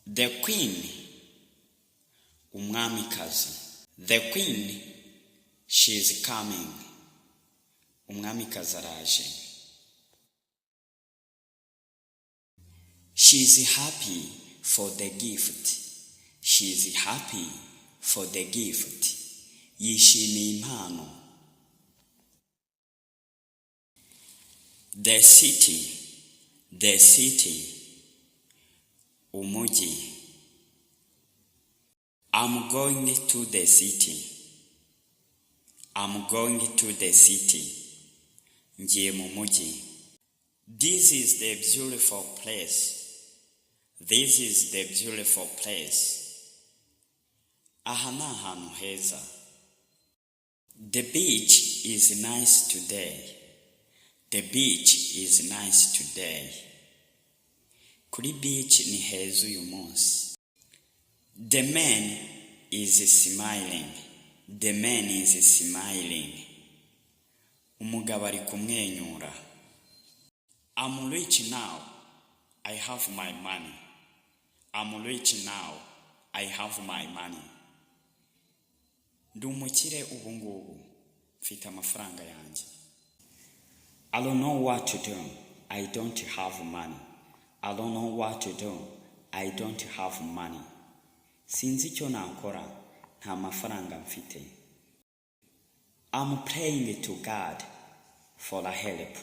The queen, umwamikazi. The queen, she is coming. Umwamikazi araje. She is happy for the gift. She is happy for the gift. Yishimiye impano. The city, umuji. I'm going to the city. I'm going to the city. Ngiye mu muji. This is the beautiful place. This is the beautiful place. Aha ni ahantu heza. The beach is nice today. The beach is nice today. Kuri beach ni heza uyu munsi. The man is smiling. The man is smiling. Umugabo ari kumwenyura. I'm rich now. I have my money. I'm rich now. I have my money. Ndi umukire ubu ngubu. Mfite amafaranga yanjye. I don't know what to do. I don't have money. I don't know what to do. I don't have money. Sinzi icyo nakora. Nta mafaranga mfite. I'm praying to God for a help.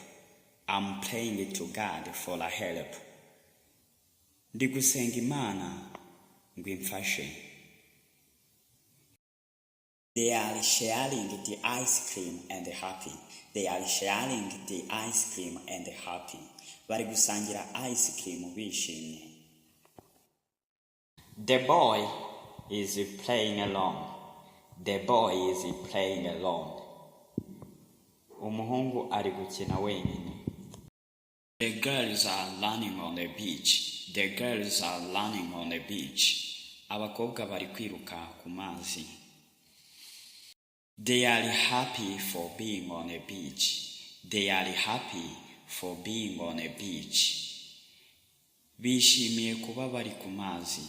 I'm praying to God for a help. Ndi gusenga Imana ngo imfashe. They are sharing the ice cream and happy. They are sharing the ice cream and happy. Bari gusangira ice cream bishimye. The boy is playing alone. The boy is playing alone. Umuhungu ari gukina wenyine. The girls are running on the beach. The girls are running on the beach. Abakobwa bari kwiruka ku mazi. They are happy for being on a beach. They are happy for being on a beach. Bishimiye kuba bari ku mazi.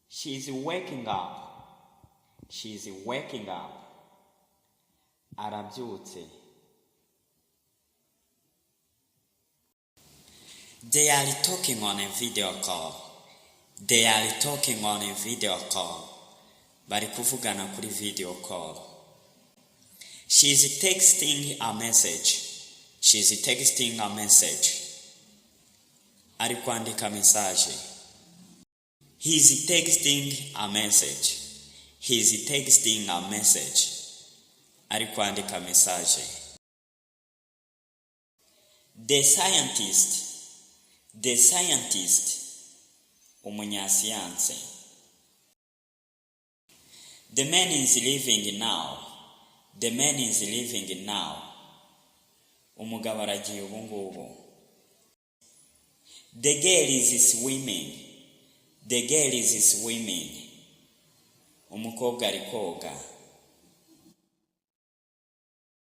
She's waking up. She's waking up. Arabyutse. They are talking on a video call. They are talking on a video call. Bari kuvugana kuri video call. She's texting a message. She's texting a message. Ari kuandika message. He's texting a message. He's texting a message. Ari kuandika message. The scientist, umunyasiyanse. The man is living now. The man is living now. Umugabo aragiye ubu ngubu. The girl is swimming. The girl is swimming. Umukobwa ari koga.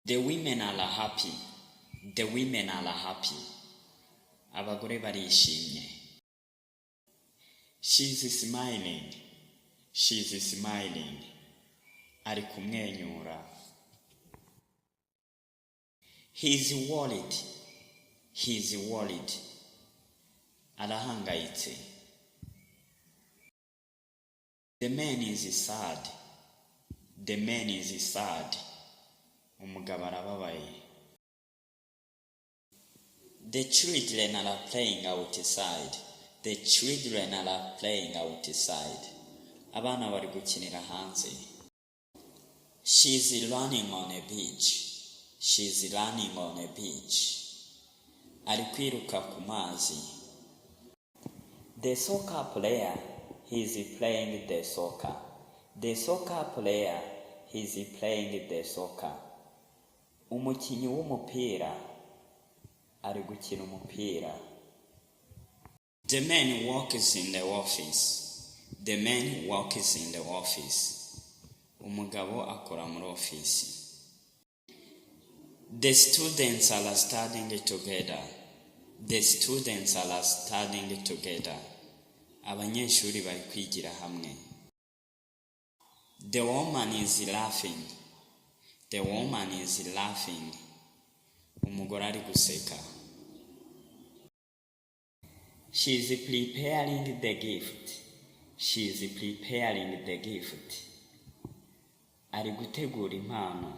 The women are happy. The women are happy. Abagore barishimye. She's smiling. She's smiling. Ari kumwenyura. He's worried. He's worried. Arahangayitse. The man is sad. The man is sad. Umugabo arababaye. The children are playing outside. The children are playing outside. Abana bari gukinira hanze. She's running on a beach. She's running on a beach. Ari kwiruka ku mazi. The soccer player, he's playing the soccer. The soccer player, he's playing the soccer. Umukinnyi w'umupira ari gukina umupira. The man works in the office. The man works in the office. Umugabo akora muri office. The students are studying together. The students are studying together. Abanyeshuri bari kwigira hamwe. The woman is laughing. The woman is laughing. Umugore ari guseka. She is preparing the gift. She is preparing the gift. Ari gutegura impano.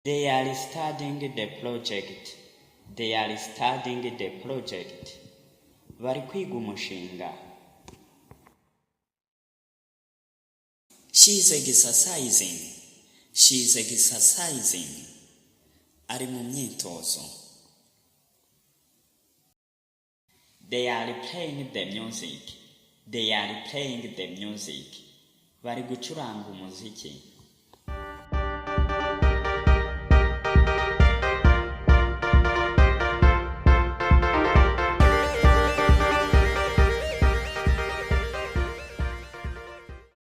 They are studying the project. They are studying the project. Bari kwiga umushinga. She is exercising. She is exercising. Ari mu myitozo. They are playing the music. They are playing the music. Bari gucuranga umuziki.